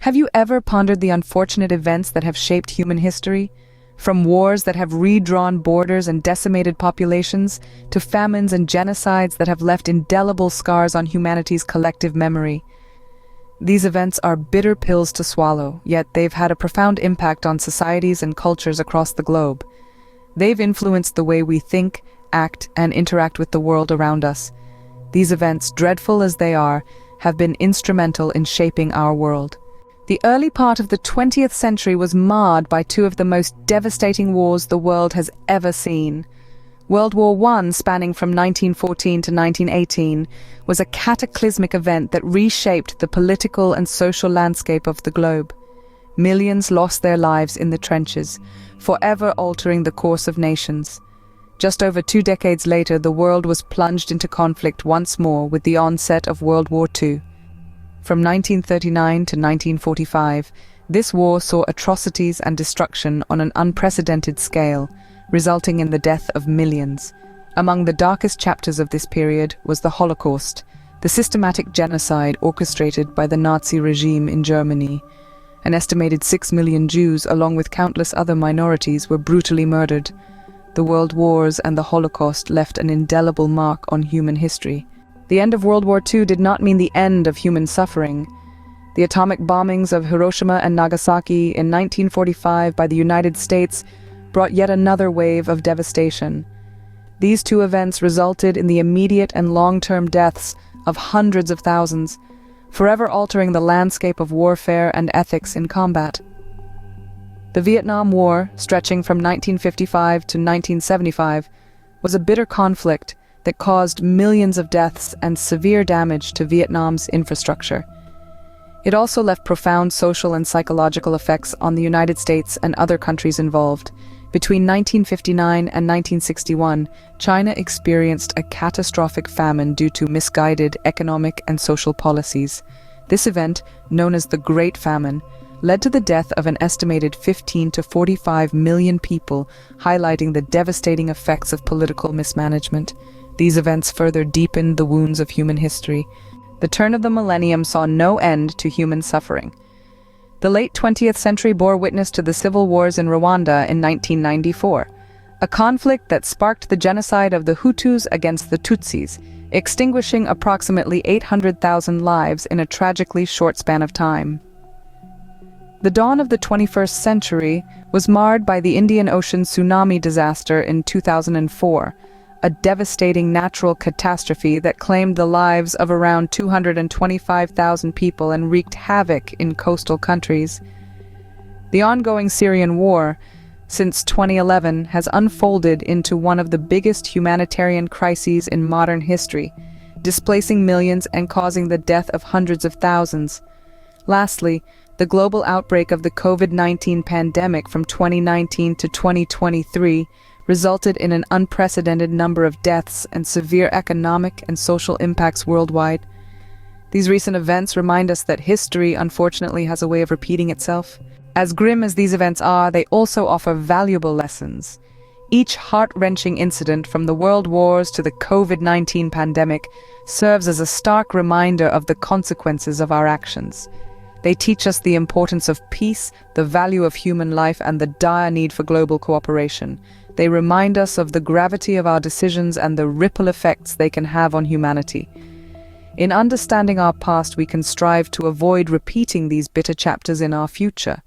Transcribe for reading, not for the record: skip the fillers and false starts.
Have you ever pondered the unfortunate events that have shaped human history? From wars that have redrawn borders and decimated populations, to famines and genocides that have left indelible scars on humanity's collective memory. These events are bitter pills to swallow, yet they've had a profound impact on societies and cultures across the globe. They've influenced the way we think, act, and interact with the world around us. These events, dreadful as they are, have been instrumental in shaping our world. The early part of the 20th century was marred by two of the most devastating wars the world has ever seen. World War I, spanning from 1914 to 1918, was a cataclysmic event that reshaped the political and social landscape of the globe. Millions lost their lives in the trenches, forever altering the course of nations. Just over 2 decades later, the world was plunged into conflict once more with the onset of World War II. From 1939 to 1945, this war saw atrocities and destruction on an unprecedented scale, resulting in the death of millions. Among the darkest chapters of this period was the Holocaust, the systematic genocide orchestrated by the Nazi regime in Germany. An estimated 6 million Jews, along with countless other minorities, were brutally murdered. The world wars and the Holocaust left an indelible mark on human history. The end of World War II did not mean the end of human suffering. The atomic bombings of Hiroshima and Nagasaki in 1945 by the United States brought yet another wave of devastation. These two events resulted in the immediate and long-term deaths of hundreds of thousands, forever altering the landscape of warfare and ethics in combat. The Vietnam War, stretching from 1955 to 1975, was a bitter conflict that caused millions of deaths and severe damage to Vietnam's infrastructure. It also left profound social and psychological effects on the United States and other countries involved. Between 1959 and 1961, China experienced a catastrophic famine due to misguided economic and social policies. This event, known as the Great Famine, led to the death of an estimated 15 to 45 million people, highlighting the devastating effects of political mismanagement. These events further deepened the wounds of human history. The turn of the millennium saw no end to human suffering. The late 20th century bore witness to the civil wars in Rwanda in 1994, a conflict that sparked the genocide of the Hutus against the Tutsis, extinguishing approximately 800,000 lives in a tragically short span of time. The dawn of the 21st century was marred by the Indian Ocean tsunami disaster in 2004, a devastating natural catastrophe that claimed the lives of around 225,000 people and wreaked havoc in coastal countries. The ongoing Syrian war, since 2011, has unfolded into one of the biggest humanitarian crises in modern history, displacing millions and causing the death of hundreds of thousands. Lastly, the global outbreak of the COVID-19 pandemic from 2019 to 2023 resulted in an unprecedented number of deaths and severe economic and social impacts worldwide. These recent events remind us that history, unfortunately, has a way of repeating itself. As grim as these events are, they also offer valuable lessons. Each heart-wrenching incident, from the world wars to the COVID-19 pandemic, serves as a stark reminder of the consequences of our actions. They teach us the importance of peace, the value of human life, and the dire need for global cooperation. They remind us of the gravity of our decisions and the ripple effects they can have on humanity. In understanding our past, we can strive to avoid repeating these bitter chapters in our future.